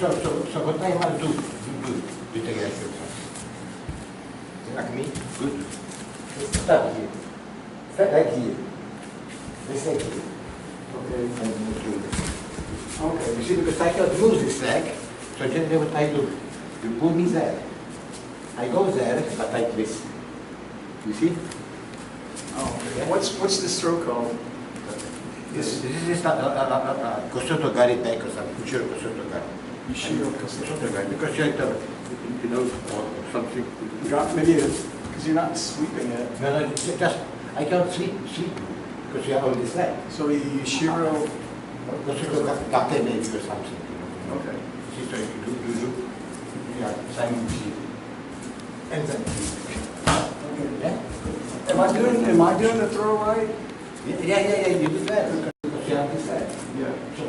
So what I must do with the exercise. Like me, good. Start here. Start like here. This leg here. Okay. And move this. Okay. You see, because I can't move this leg, so generally what I do, you pull me there. I go there, but I twist. You see? Oh, okay. What's this throw called? This is Osoto gari back or something. Osoto gari. Osoto gari. Because you know, or something. Maybe because you're not sweeping it. No, just I can't sweep because you are on this leg. So you shiro. Osoto gari maybe or something. Okay. See, so you do. Yeah, same here. And then. Okay. Yeah. Am I doing the throw right? Yeah, you did that because you have this side. Yeah. So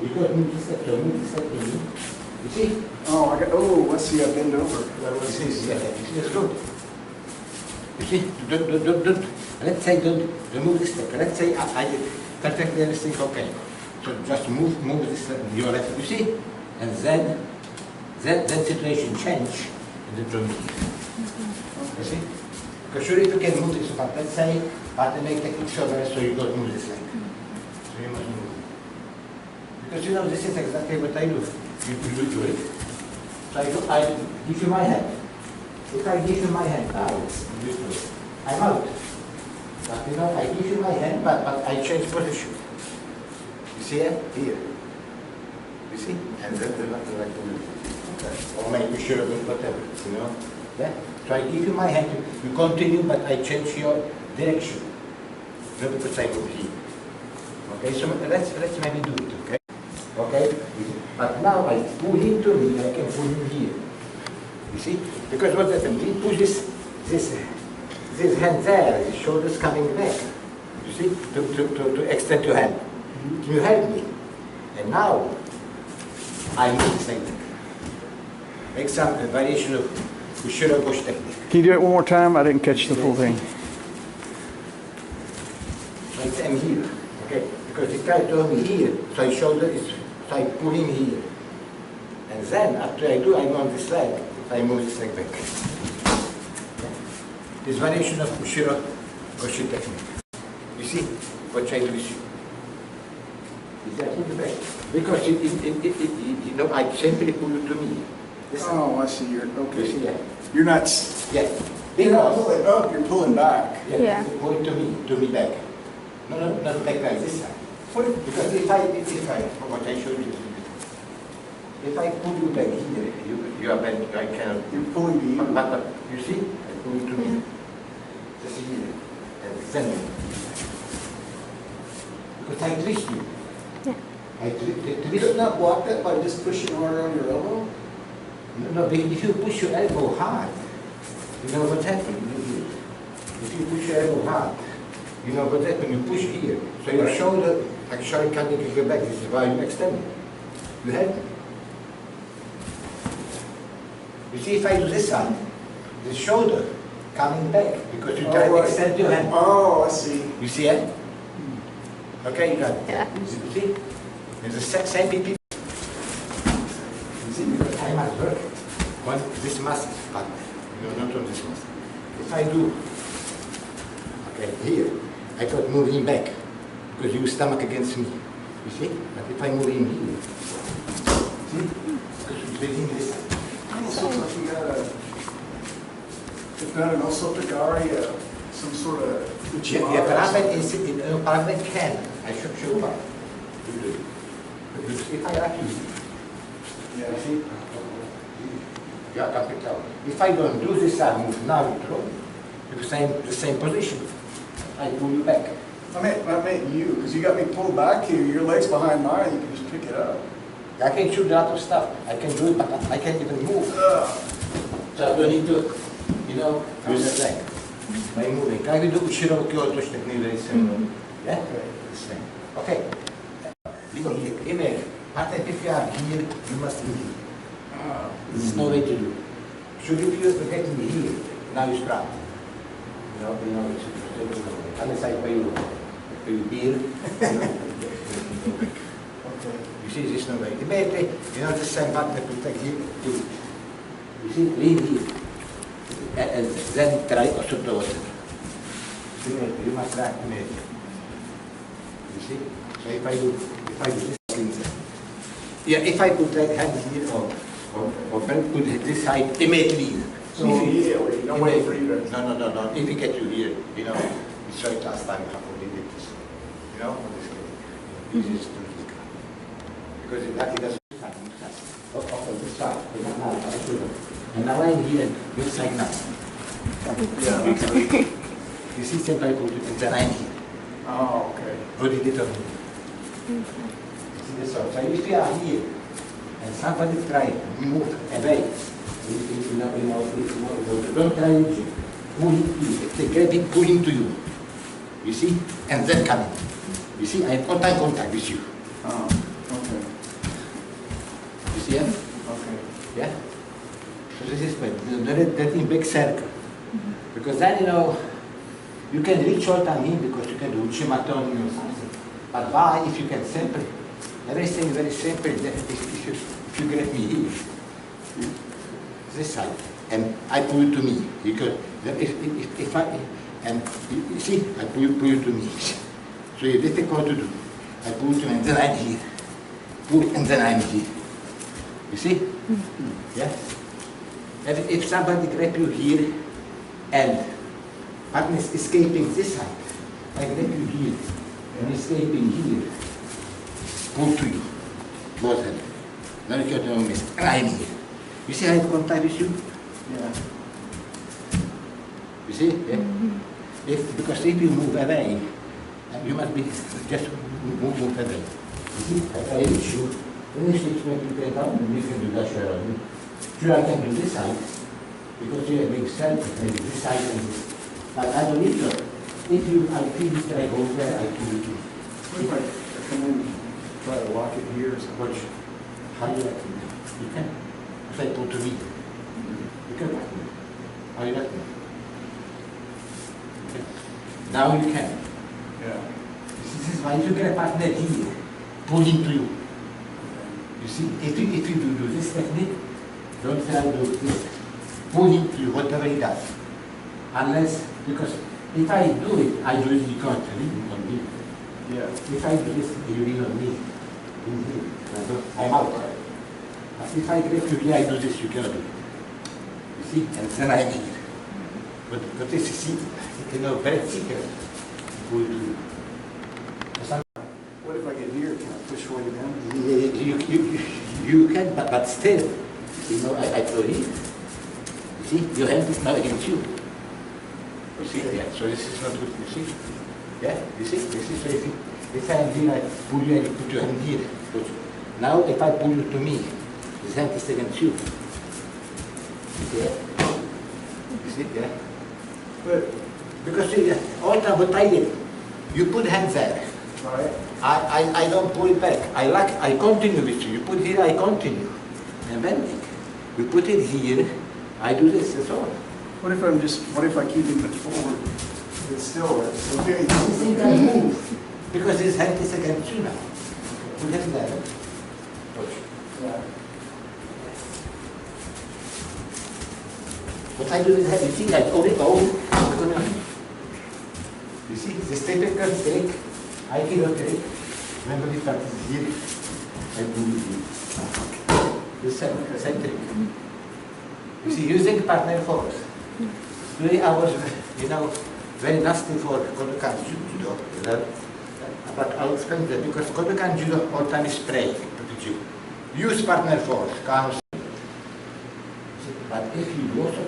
you got move this side, move this side to me. You see? Oh, let's see, I bend over. You see, that's good. You see, don't, let's say don't move this side. Let's say I perfectly everything okay. So just move this side, your left, you see? And then situation change in the drum. You see? Because sure if you can move this, but let's say I make technique shoulder, so you don't move this leg. So you must move. Because you know this is exactly what I do. You do it. So I give you my hand. If I give you my hand now, you do it. I'm out. But you know, I give you my hand, but I change position. You see it? Here. You see? And then the like to do it. Okay. Or maybe sure whatever, you know? Yeah? So I give you my hand, you continue, but I change your direction. Not because I move here. Okay, so let's maybe do it, okay? Okay? But now I pull him to me, I can pull him here. You see? Because what happens, he pushes this hand there, his shoulders coming back. You see? To extend your hand. Can you help me? And now, I move the same thing. Make some variation of ogosh technique. Can you do it one more time? I didn't catch the full thing. So I'm here, okay? Because the guy told me here, so I shoulder is, so I pull him here. And then after I do, I go on this leg, I move this leg back. Okay? This variation of ogosh technique. You see what I do with you? You see, I put it back. Because you know, I simply pull it to me. Oh, I see. You're okay. You see that? You're not. Yeah. You're not pulling up. You're pulling back. Yeah. Pull it to me back. No, not back like this side. Because if I, what I showed you, if I pull you back here, you are bent. I cannot. You're pulling me. But you see, I pull it to me. Just here, and then. Because I twist you. Yeah. I twist. You could not block that by just pushing harder on your elbow? No, if you push your elbow hard, you know what happens. If you push your elbow hard, you know what happens. You push here, so your shoulder actually can't go back. This is why you extend it. You help me. You see, if I do this side, the shoulder coming back because you try to extend your hand. Oh, I see. You see it? Okay, you got it. Yeah. You see? It's the same people. You see, because I must work on this muscle, but not on this muscle. If I do, okay, here, I could move him back because you stomach against me. You see? But if I move him here, see? Because he's taking this. Almost looks like you got a, if not an Osoto gari, some sort of Yeah, parapet is in parapet can. I should show you. If I actually, Yeah. see? Yeah, capital. If I don't do this, I move now you throw me. The same position. I pull you back. I meant you, because you got me pulled back here. Your leg's behind mine. You can just pick it up. I can shoot a lot of stuff. I can do it, but I can't even move. So I don't need to, you know, use the leg. By moving. Can I do shiro tosh technique very similar? Yeah? The same. Okay. Imagine, but if you are here, you must be here. There's no way to do. Should you feel getting here, now you stop. You know, it's unless I pay you beer. Okay. You see, this no way. Immediately, you know, the same partner to take here, you see, lean here. And then try Osoto. You must try immediately. You see? So if I do this, yeah, if I put right hand here or put this side immediately. So immediately, no way for you to. No. If you get you here, you know, we saw it last time how we did this. You know, on this case. This is too thick. Because it doesn't this side. And now I'm here, this side now. Yeah. You see, same I put it, and then I'm here. Oh, okay. What did it on me? You see the side. So if you are here, and somebody try to move away, don't try to pull it, they grab it, pull into you. You see? And then come in. You see, I have contact with you. Oh, okay. You see it? Okay. Yeah? So this is that in big circle. Because then, you know, you can reach all time in because you can do chimatoni or something. But why, if you can simply, everything very simple, if you get me here, this side, and I pull you to me, because if I, and you see, I pull you to me. So it's difficult to do. I pull you to me, and then I'm here. Pull, and then I'm here. You see? Yeah? If somebody grab you here, and partner is escaping this side, I grab you here, and escaping here, pull to you, both hands. Then you don't miss, and I'm here. You see how I contact with you? Yeah. You see? Yeah? Because if you move away, you must be just move away. You see? If I reach you, then this is when you get down, and you can do that share on me. Sure, I can do this side, because you have big center, maybe this side and this. But I don't need to. If you, I feel it, I go there, I do it. What if I come in, try to lock it here or something? Watch. How do you like it? You can. If I pull to me, you can like me. How you like me? Okay. Now you can. Yeah. This is why you get a partner here, pull into you. You see, if you do this technique, don't try to do this. Pull into you, whatever he does. Unless, because if I do it, you can't lean on me. Yeah. If I do this, you lean on me. In here. I'm out. But if I grab you here, I do this, you cannot do it. You see? And then I'm here. But this is, you know, very secret. Pull to you. What if I get here? Can I push away down? You can, but still, you know, I throw here. You see, your hand is now against you. You see, yeah, so this is not good, you see? Yeah, you see, this is very, if I am here, I pull you and you put your hand here. Now, if I pull you to me, this hand is against you. Yeah. You see, yeah? But, because see, all the time what I did, you put hands there. Right. I don't pull it back. I continue with you. You put here, I continue. And bending. You put it here, I do this, that's all. What if I keep it forward? It's still, okay. You think I move. Because his hand is against you now. Put it there. Yeah. What I do is have, you see, I only go. You see, this typical trick, I cannot trick. Remember the practice here, I do it here. The same trick. You see, using partner force. Today I was, you know, very nasty for Kodokan judo, you know. But I'll explain that because Kodokan judo all time is spray to you. Use partner force, comes. But if you do also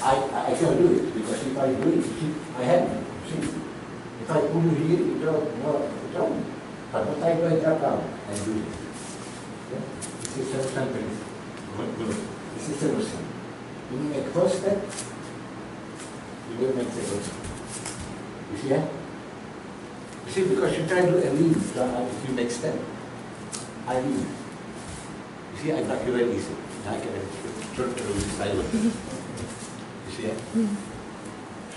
I can do it because if I do it, see, I have it. See, if I pull you here, you drop. But what I do, I drop down and do it. Yeah? This is so simple. This is so simple. You make first step, you don't make second step. You see, yeah? You see, because you try to lean, if you make step, I lean. You see, I back you very easy. I can short through this side. You see, yeah?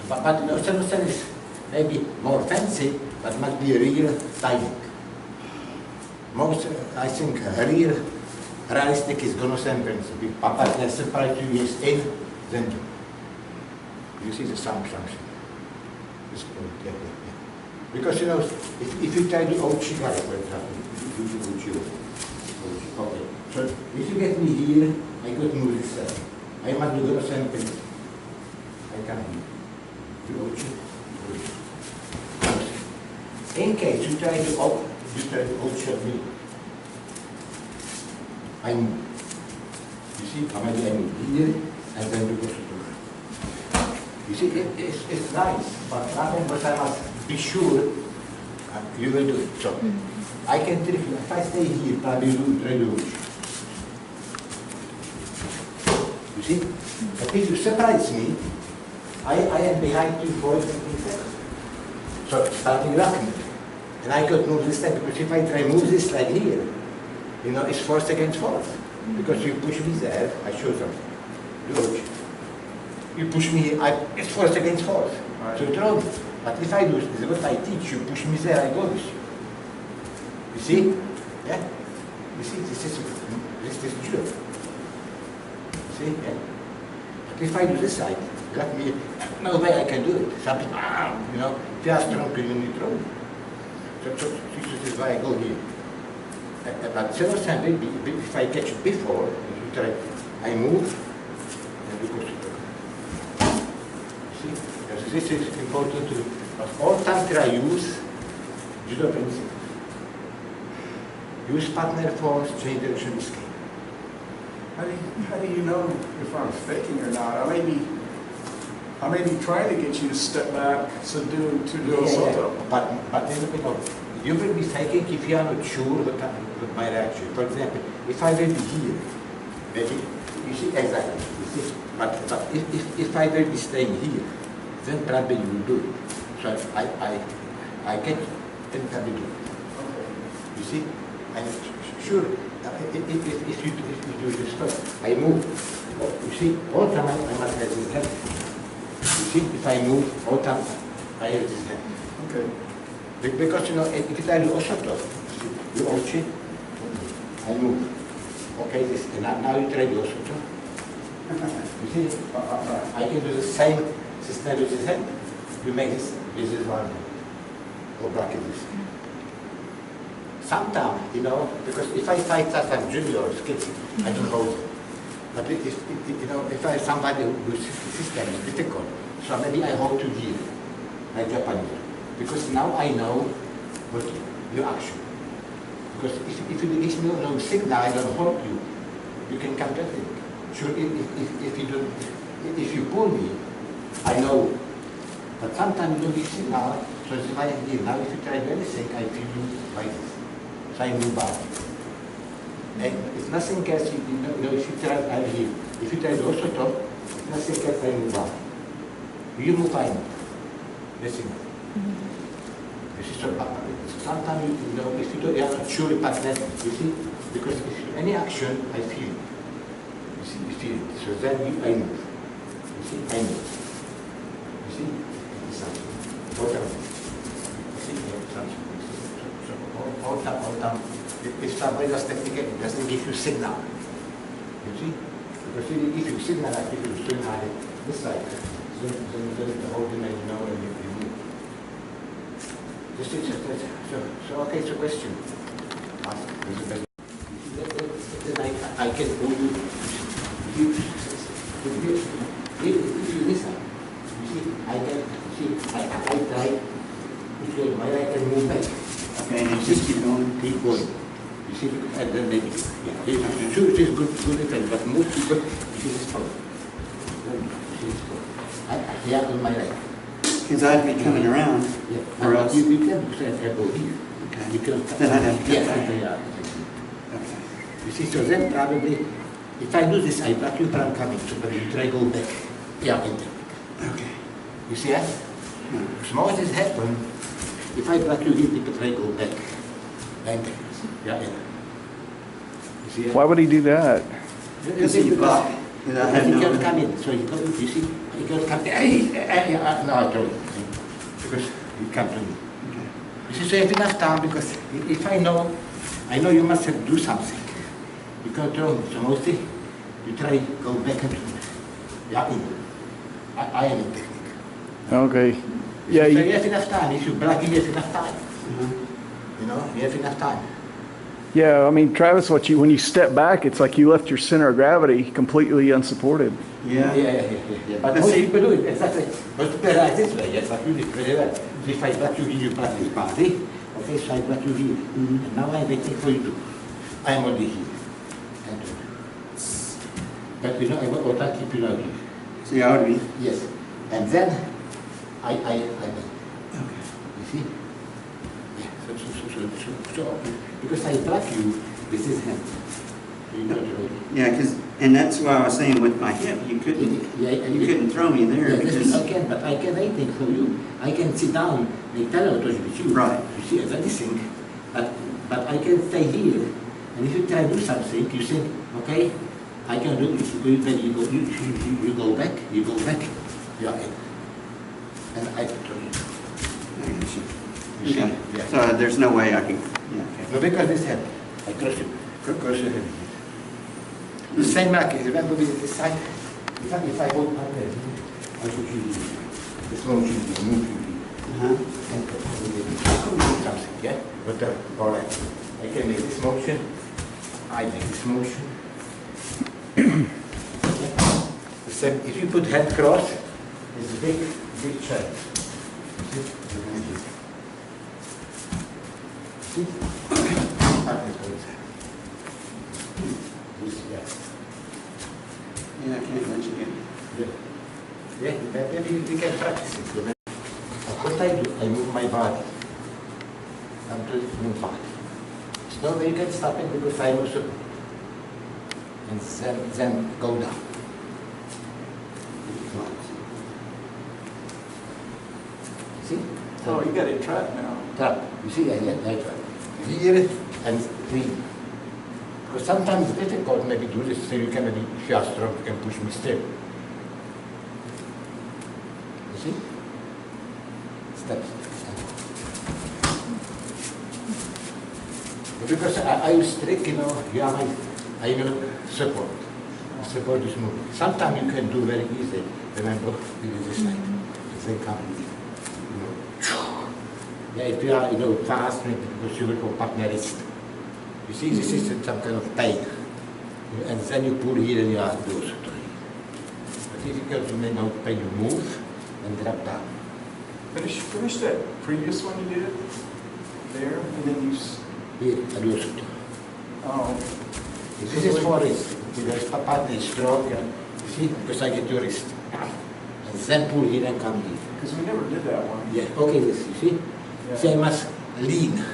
But you know, Sanosan is maybe more fancy, but must be a real timing. most, I think, real realistic is gonna sentence. If Papa has separate 2 years in, then you see the sound function. This point, yeah. Because you know, if you try the ogosh gari, for example, you do ogosh. Okay. So if you get me here, I got to move this side. I must do the same thing. I can do ogosh. In case you try to ogosh at me, I move. You see, maybe I move here and then do Osoto. You see, it's nice, but nothing but I must be sure you will do it. So I can trick you. If I stay here, probably you will try to do. You see? But if you surprise me, I am behind you for 15 seconds. So it's starting rocking. And I could move this step because if I try to move this like here, you know, it's force against force. Because you push me there, I show something. Look. You push me here, it's force against force. Right. So it's wrong. But if I do this, what I teach you, push me there, I go with you. You see? Yeah? You see, this is judo. You see? Yeah? But if I do this side, got me, no way I can do it. Some people, you know, if you are strong, you need to throw. So this is why I go here. But several times, if I catch it before, I move, and you go to see? Yes, this is important to, but all times I use judo principle. Use partner force, change direction, escape. How do you know if I'm faking or not? I may be trying to get you to step back to do Osoto. Yeah. But you will be faking if you are not sure what my reaction. For example, if I will be here, maybe you see exactly. You see, but if I will be staying here, then probably you will do it. So I can probably do it. You see, I'm sure if you do this first, I move. You see, all the time I must have this hand. You see, if I move, all the time I have this hand. Okay. Because you know, if I do Osoto, you ogosh, I move. Okay, now you try the Osoto. You see, I can do the same system with this hand. You make this is one, or bracket this. Sometimes, you know, because if I fight sometimes juniors, kids, I don't hold them. But you know, if I have somebody whose system is difficult, so maybe I hold to here, like Japanese. Because now I know what your action. Because if you give me no signal, I don't hold you. You can come to it. Sure, if you pull me, I know. But sometimes you don't give signal. So if I here now, if you try anything, I feel you like this. So I move back. And if nothing else, you know, if you try, I'm here. If you try to Osoto, if nothing else, I move back. You move, I move. Listen. So sometimes you know if you are not sure about that, you see, because if any action I feel, you see, you feel it. So then I move. You see, I move. You see, it's something. All time. You see, it's something. So all time. If somebody does technique, it doesn't give you signal. You see, because if you signal, I give you signal this side. Then the whole thing, you know, and you move. So okay, it's a question. Ask. Then I can hold you. If you listen, you see, I can see. I try. Because my right can move back. Okay, and you just keep going. Keep going. You see, and then maybe. Yeah. Sure, it is good effect, but most people, it is strong. I have on my right. Because I'd be coming around, yeah. or else. You can put an elbow here. Okay. You can, Then I'd have to yes, come back. yeah. Okay. You see, so then probably, if I do this, I block you from coming, so but you try go back. Yeah, Okay. you see that? Small as it happens, if I block you here, people try go back. And yeah. You see that? Why would he do that? Because you block. And I had He no. can't come in, so you see, he can't come in. No, I told you. Because he come to me. Okay. You see, so I have enough time because if I know I know you must have do something. You can't throw me, so mostly you try go back and yeah, I am in technique. Okay. Yeah. So you have enough time. If you block, you have enough time. You know, you have enough time. Yeah, I mean, Travis, when you step back, it's like you left your center of gravity completely unsupported. Yeah. But most people do it exactly. Most people are this way, yes, but you did very well. So if I block you here, you block this body. Okay, so I block you here. And now I'm waiting for you to. I am only here. And, but you know, I want to keep you now here. So you ought to be. Yes. And then I wait. Okay. You see? Yeah, so because I block you with this hand. So you're not ready. Yeah, and that's why I was saying with my hip, you couldn't throw me there. Yeah, because, I can, but I can waiting for you. I can sit down, make tosh with you. Right. You see, as anything. But I can stay here. And if you try to do something, you think, okay, I can do this. Then you go back, you are in. And I can throw you. I got you. You see? Okay. Yeah. So there's no way I can. Yeah. Okay. No, because this hand, I cross your head. The same mark, remember with this side? If I hold my head, I put you here. This motion, you move you here. And I can do something, yeah? But all right. I can make this motion. I make this motion. The same, if you put head cross, it's a big chance. See? See? Yeah, I can't let you get. Yeah, maybe we can practice it. What I do, I move my body. I'm doing move body. It's no way you can stop it because I also. And then go down. See? Oh, you got it trapped now. Trap. You see, I trap. Here and three. Because sometimes it's difficult maybe do this, so you can maybe, if you are strong, you can push me still. You see? Steps. But because I use trick, you know, you are my, I will support. Support this movement. Sometimes you can do very easy. Remember, we do this side. They come, you know. Yeah, if you are, you know, fast, maybe because you will go partner wrist. You see, this is some kind of pain. And then you pull here and you are those three. But difficult to make no pain, you move and drop down. Finish that previous one you did there, and then you. Here, and you also. Oh. This is for wrist. Because partner is strong, you see, because I get your wrist. And then pull here and come here. Because we never did that one. Yeah, okay, this, you see? Yeah. So I must lean.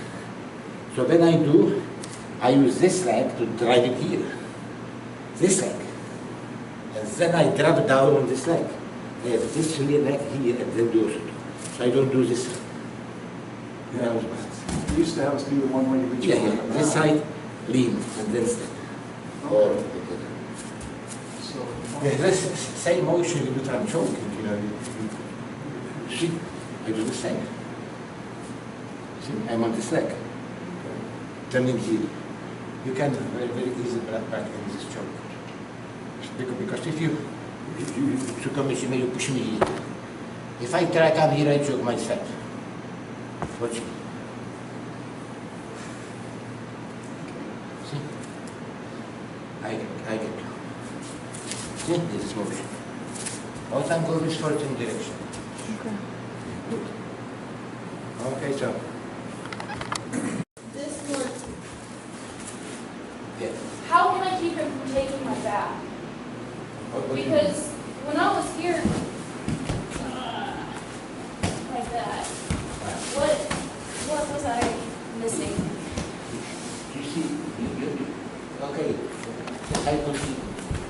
So when I do, I use this leg to drive it here. This leg. And then I drop down on this leg. I have this leg here and then do Osoto. So I don't do this. Yeah. You used to have us do the one where you reach Yeah, forward. this side, lean, and then step. Or, So, yeah, this same motion you do when I'm choking, you know. You see, I do the same. See, I'm on this leg. Turning here. You can very, very easily back in this choke. Because if you come and you push me here. If I try to come here, I choke myself. Watch me. See? I get. See, this is motion. All time go this forward in direction. Okay. Good. Okay, so. This one, Yeah. how can I keep him from taking my back? What do you mean? Because when I was here, like that, what was I missing? You see, okay, I told you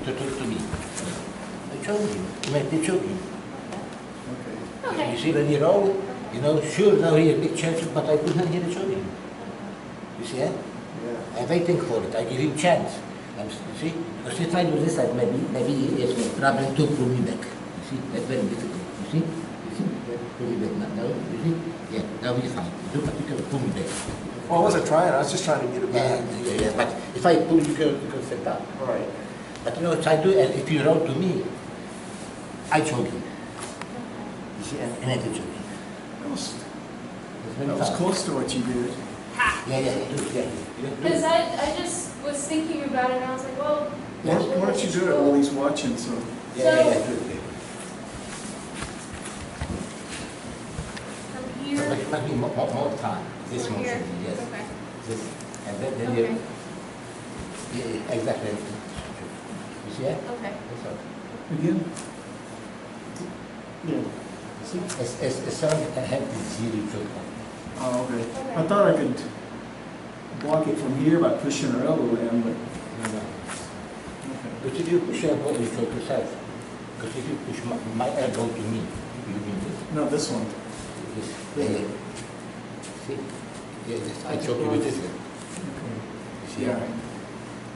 to talk to me. I told you, you might be choking. okay. Okay. You see, when you roll, you know, sure, now here, big chance, but I couldn't hear the choking. You see, eh? Yeah. I'm waiting for it, I give him chance. You see, because if I do this, maybe it's a problem to pull me back. You see, that's very difficult. You see? pull it back. No, you see? Yeah, now we're fine. Do but you can pull me back. Well, I wasn't trying, I was just trying to get it Yeah, back. yeah, yeah. But if I pull, you can set up. Right. But you know what I do, and if you roll to me, I choke you. You see, and I choke you. That was close to what you did. Yeah, yeah, yeah. Because I just was thinking about it and I was like, well. Why don't you do it while he's watching, so. Yeah. From here. But it must be more time. This From here. motion, yes. Okay. This, and then Okay. you. Yeah, exactly. You see it? Okay. That's all. Again? Yeah. See, as soon as I have this zero choke. Oh, okay. I thought I could block it from here by pushing her elbow in, but. No. But if you push your elbow, you choke yourself. Because if you push my elbow to me, you mean this. No, this one. This. Yeah. See? Yeah, this, I choke you with this. You see? Yeah.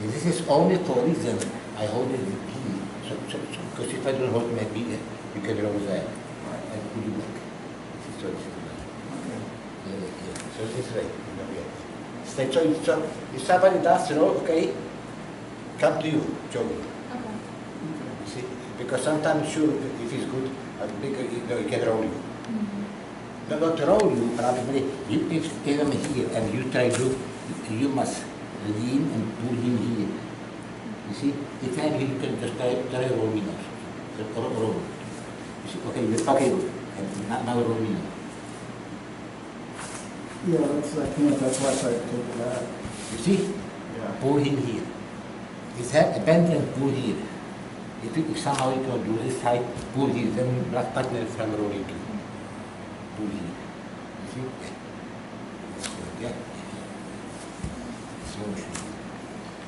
And this is only for reason I hold it with here. Because if I don't hold my feet, you can roll there. And pull you back. This is what it is. Okay. Yeah. So this way. Stay. So if somebody does roll, okay, come to you, Joey. Okay. You see? Because sometimes, sure, if it's good, bigger, you can roll you. Mm-hmm. No, not roll you, probably. You if him here and you try to, you must lean and pull him here. You see? If you have here, you can just try roll me now. Roll. You see? Okay, and now roll me now. Yeah, that's why I tried to take it out. You see? Yeah. Pull him here. His head bend and pull here. If somehow you can do this side, pull here, then black partner from rolling too. Pull here. You see? Yeah. Slow motion.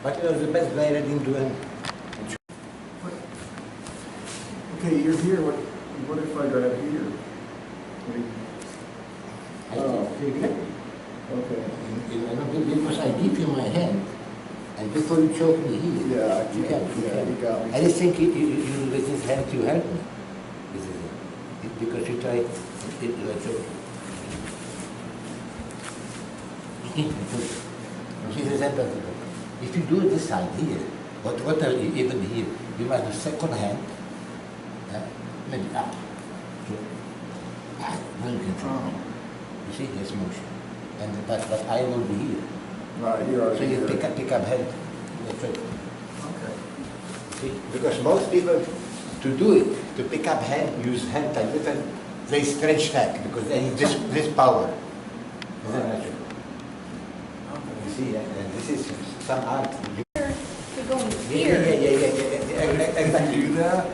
But you know, the best way I didn't do it. Okay, you're here, what if I grab here? Okay. Because I give you my hand, and before you choke me here, Yeah, you can. you got me. I just think you with this hand you help me. This is it. Because you try, you choke. See the example. If you do this side here, what are you even here? You must do second hand, maybe up. So, then you can choke. You see this motion. But I will be here. Right, you're already So you here. pick up head. That's it. Okay. See? Because most people, to do it, to pick up hand, use hand like this, and they stretch back because they need this power. Isn't that true? You see, and this is some art. To go Yeah. If Exactly. you do that,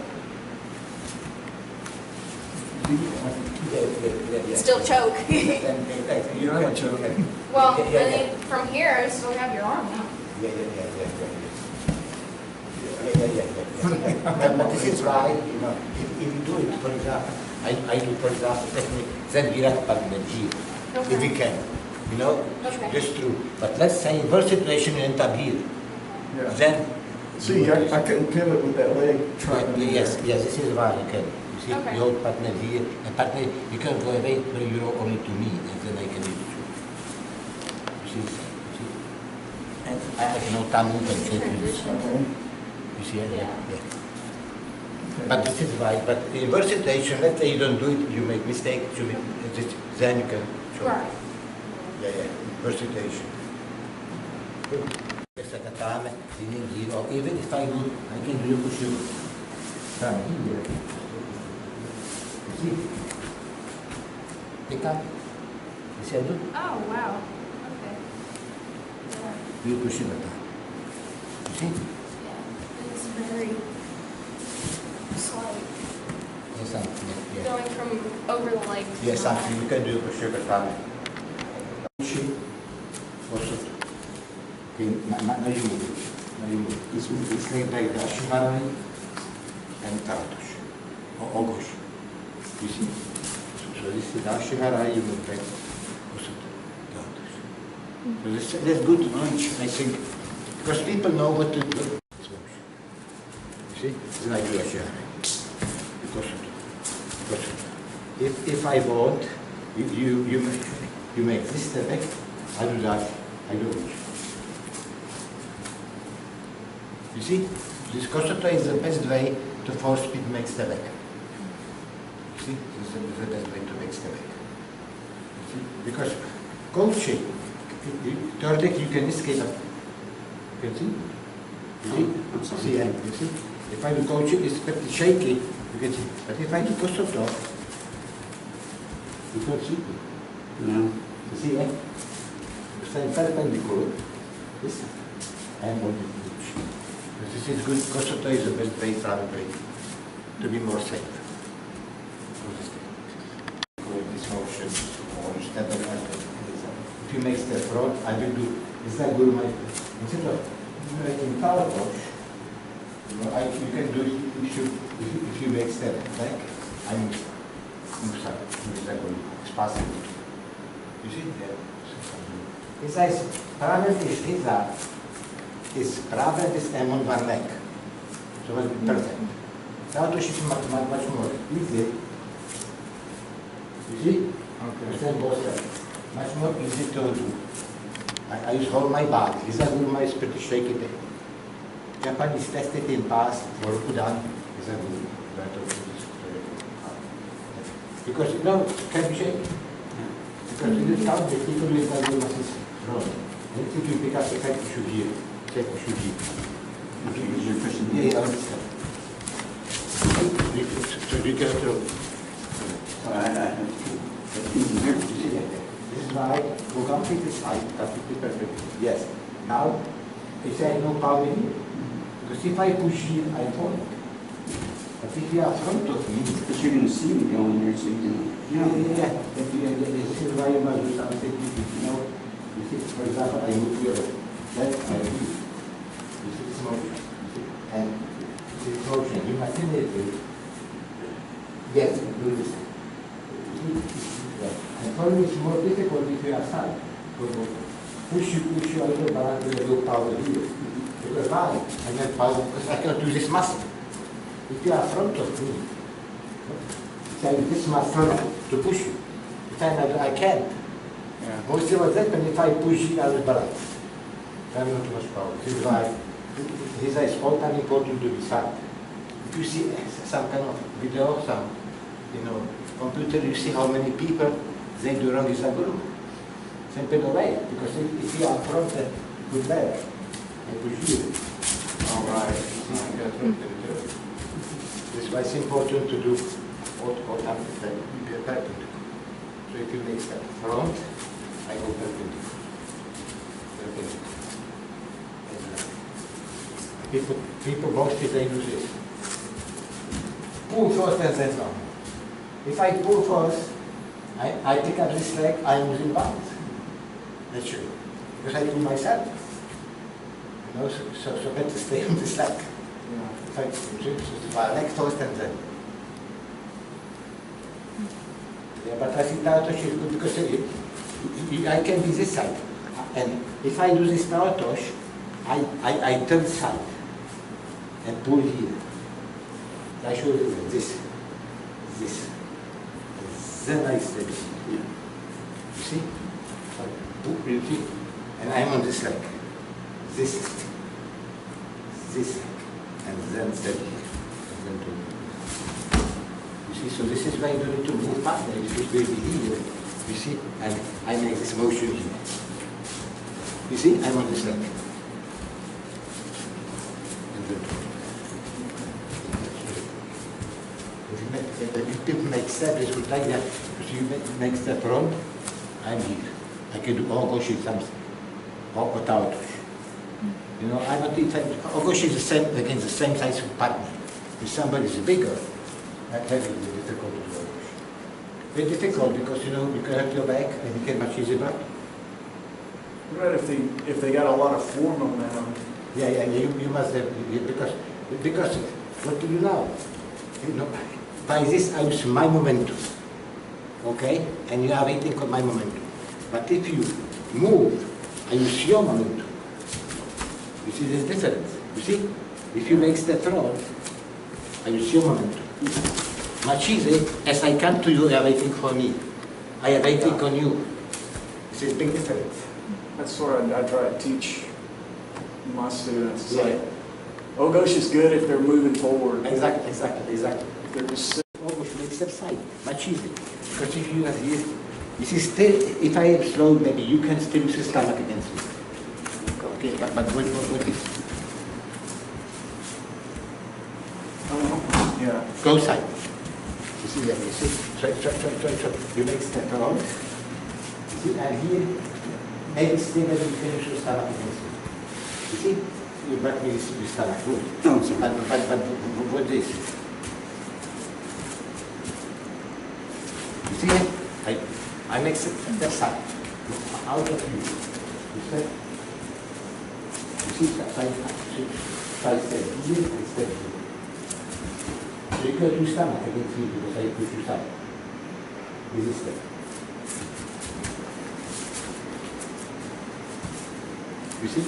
Yeah. Still choke. you don't have a choke. Well, Yeah. and then from here, I still have your arm now. Yeah. But this is why, you know, if you do it, for example, I do, for example, technique, then direct partner here, if we can, you know, Okay. that's true. But let's say in first situation you end up here, Yeah. then. See, I couldn't pivot with that leg trying to. Yes, this is why you can. You see, Okay. you hold partner here, and partner, you can go away, but you roll only to me, and then I can do it. You see? And I have no time to check this. Okay. You see, Yeah. But this is why, but in first situation, let's say you don't do it, you make mistake, then you can show. Right. Yeah, first situation. Second time, leaning here, or even if I do, I can do push you from here. You see? Pick up. You see I do? Oh, wow. Okay. Yeah. You push it back. You see? Yeah. It's very slight. Yes, something. Yeah. Going from over the leg. to Yes, the something. You can do push your back. Osoto. Okay, now you move it. Now you move it. It's like the Ashihara and tosh, or ogosh. You see? So this is the Ashihara, you move back. Osoto, tosh. So that's good knowledge, I think, because people know what to do. You see? Then I do Ashihara. Osoto. if I want, you make this step back, I do that, I do it. You see, this Osoto is the best way to force people to make step back. You see, this is the best way to make step back. You see, because coaching, theoretically you can escape. You can see? You see? I'm sorry. See, you see? If I do coaching, it's pretty shaky, you can see. But if I do Osoto, you can't see. No. You see, eh? You stand perpendicular, this, and what you push. This is good. Osoto is the best way probably to be more safe. This motion, or step back. If you make step front, I will do. Is that good? Instead of making power push, you can do it if you make step back. I move side. It's possible. You see? Yeah. This is parallel is parallel is M on one leg. So it will be perfect. Now to shift much more easy. You see? Okay. Stand both sides. Much more easy to do. I use whole my body. This aguruma is pretty shaky there. Japanese tested in past for Udan is a good. Because you know, it can be shaky. Because in the town, the people with aguruma is wrong. And if you pick up the fact, you should hear. Check you should hear. Is your question? Yeah, I understand. So you can throw. I have to here. You see that there? This is why go completely side, completely perfect. Yes. Now, if I know power here, because if I push here, I fall. But if you are front of me, But you're going to see me going here, so you can. yeah. This is why you must do something. You know, you see, for example, I move your left, I move. You see, it's motion. You see, and this is motion. You must immediately. Yes, do this. And for me, it's more difficult if you are side. Push you a little balance with a little power here. Because why? I need power because I cannot use this muscle. If you are front of me, I use this muscle to push you. If I can't. Yeah. Most of that, and if I push it, I will balance. I have not too much power. This is why this is important to be side. If you see some kind of video, some, computer, you see how many people they do wrong is aguruma. Simple way, because if you are front with leg, I push you. All right. This is why it's important to do all time perpendicular. So if you make step front, I go perpendicular. People mostly they do this. Pull first and then down. If I pull first, I pick up this leg, I am losing balance. Naturally. Because I do myself. So better stay on this leg. If I leg first and then. Yeah, but I think that tosh is good because I can be this side. And if I do this power tosh, I turn side and pull here. I show you this. Then I step here. You see? You see? And I'm on this leg. This leg. And then step here. And then do. You see? So this is why you don't need to move past there. You should be here. You see? And I make this motion here. You see? I'm on this leg. If people make steps, it's good like that. If you make step front, I'm here. I can do ogosh in something. Or tosh. I'm not even, ogosh is the same size of partner. If somebody is bigger, that's very difficult to do ogosh. Very difficult because you can hurt your back and you can much easier back. Right, if they got a lot of form momentum. Yeah, you must have, because what do you know? By this I use my momentum, okay? And you are waiting for my momentum. But if you move, I use your momentum. You see this difference? You see? If you make step front, I use your momentum. much easier. As I come to you, you are waiting for me. I am waiting on you. It's a big difference. That's what I try to teach my students. It's Yeah. like, ogosh is good if they're moving forward. Exactly. If they're just sitting. Almost make step side, much easier. Because if you are here, you see, still, if I am slow, maybe you can still use the stomach against me. Okay, but what is? Yeah. Go side. You see that? You see? Try. You make step around. You see, and here, maybe still maybe you can use your stomach against me. You see? You back me with stomach. Good. No, sir. But what is? You see, I make that side out of you. You see? You see, side step here and step here. So you can do stomach against me because I put you side. This is step. You see?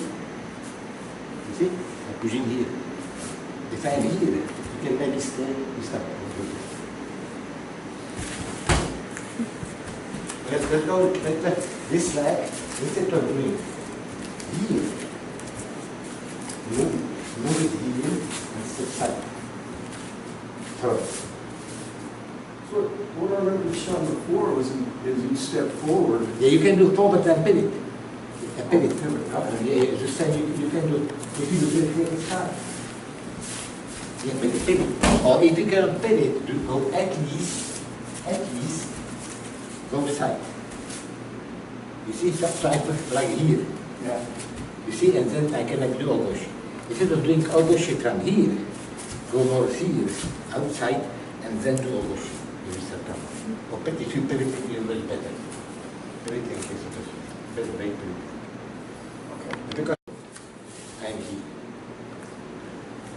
You see? I'm pushing here. If I am here, you can maybe stay with stomach. Let's go, this leg, instead of doing here, move it here and step side. First. So what I remember showing before was is you step forward. Yeah, you can do forward and pivot. A pivot. Yeah, just saying you can do, if you do pivot, it's hard. You can make a pivot. Or if you can pivot, to go at least, go side. You see, try like here. Yeah. You see, and then I can do ogosh. Instead of doing ogosh from here, go more here, outside, and then do ogosh. Or if you pivot, you're much better. Pivot in case of this. Better very pivot. Okay. Because I'm here.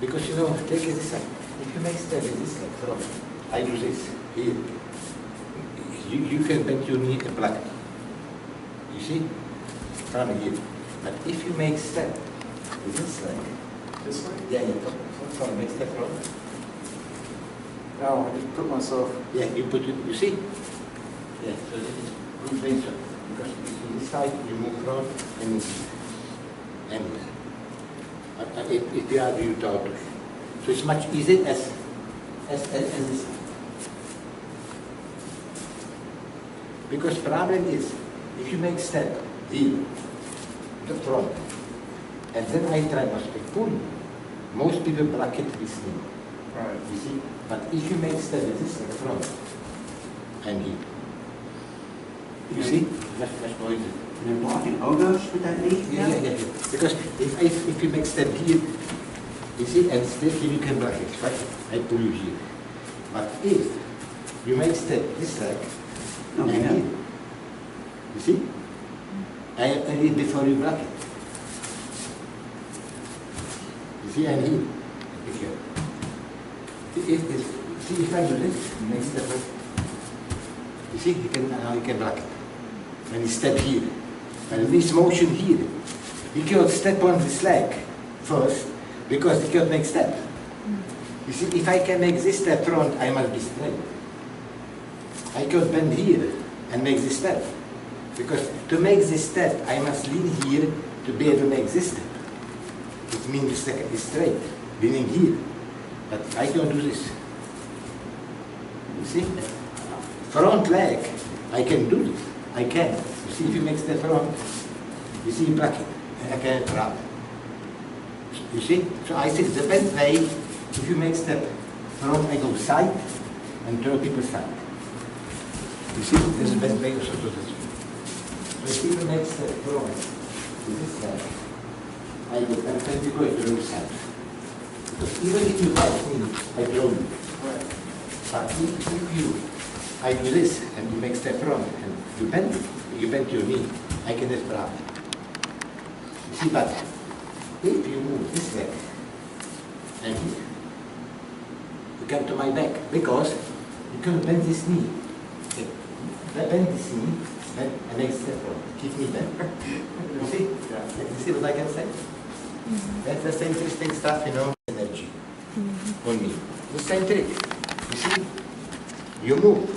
Because you know, take it this side. If you make step in this like from, I do this here. You can bend your knee and block it. You see? From here. But if you make step with this leg, This way? yeah, from make step from. No, I just put myself. Yeah, you put it, you see? Yeah, so this is good base. Because on this side you move from and if you are you tosh. So it's much easier as this. Because problem is, if you make step here, the front, and then I try to pull, most people block it with me. Right. You see? But if you make step with this like front, and here. You see? Much more easy. They're blocking ogosh with that knee? Yeah. Because if you make step here, you see, and step here you can block it, right? I pull you here. But if you make step this leg, and here, you see? I need before you block it. You see, and here, if you see if I do this, make step right. You see, now you can block it. When you step here, and this motion here, you cannot step on this leg first, because you cannot make step. You see, if I can make this step front, I must be straight. I cannot bend here and make this step. Because to make this step, I must lean here to be able to make this step. It means the second is straight, leaning here. But I cannot do this. You see? Front leg, I can do this. I can. You see, if you make step front, you see, you block it. I can grab. You see? So I say the best way, if you make step front, I go side and throw people side. You see? This is the best way also to do this. So if people make step front to this side, I go perpendicular to the side. Because even if you fight me, I throw you. Right. But if I do this and you make step front and you bend your knee, I can just grab. You see, but if you move this leg and here, you come to my back because you can bend this knee. Okay. Bend this knee and make step front. Keep me bent. You see? Yeah. You see what I can say? That's the interesting stuff, energy on me. The same trick. You see? you move.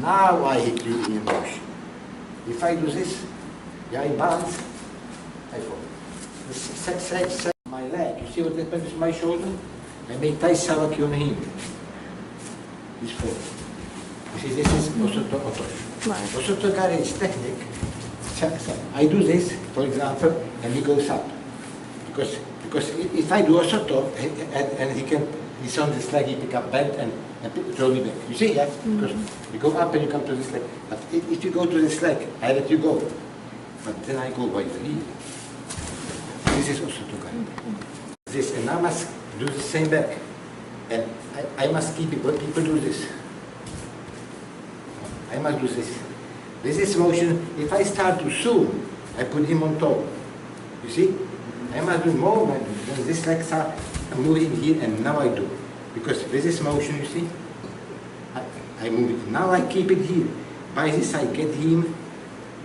Now I hit you in the motion. If I do this, yeah, I balance, I fall. Set my leg. You see what happens with my shoulder? I make tai savaki on him. This fall. You see, this is Osoto otosh. Right. Osoto gari is technique. I do this, for example, and he goes up. Because if I do Osoto, and he's on this leg, he pick up bend and throw me back. You see, yeah? Because you go up and you come to this leg. But if you go to this leg, I let you go. But then I go wider here. This is Osoto gari. This, and I must do the same back. And I must keep it, but people do this. I must do this. This is motion. If I start too soon, I put him on top. You see? I must do more when this leg start moving here, and now I do. Because with this motion, you see, I move it. Now I keep it here. By this I get him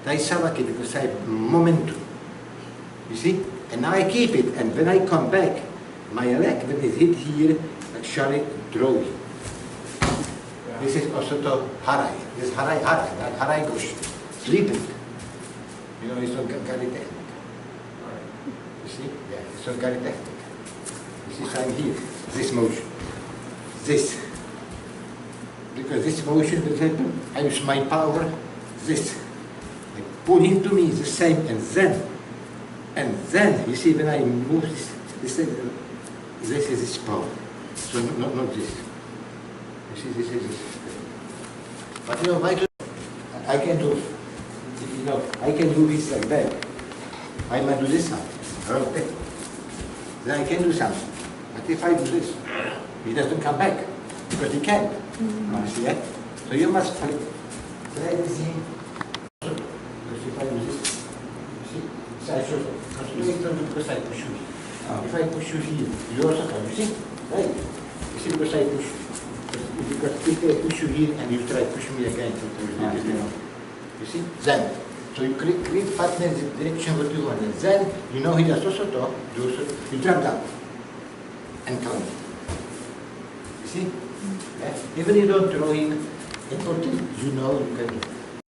tai savaki because I have momentum. You see? And now I keep it, and when I come back, my leg, when it hit here, I shall draw him. This is Osoto harai. This is harai, not harai gosh. Sleeping. You know, it's not gari technique. You see? Yeah, it's not gari technique. You see, so I'm here. This motion. This. Because this motion will happen, I use my power, this. I pull him to me, the same, and then, you see, when I move this is this power. So not this. You see, this is this. But you know, I can do, you know, I can do this like that. I might do this now, okay. Then I can do something. But if I do this, he doesn't come back, because he can't. You see that? So you must play this in. Because if I do this, you see, so I should concentrate because I push you. If I push you here, you also come, you see? Right? You see, because I push. Because if I push you here and you try to push me again, you see? Then, so you create partner in the direction what you want. And then, you know he does Osoto, you drop down and count. You see? Yeah? Even you don't throw him, important, you know you can do.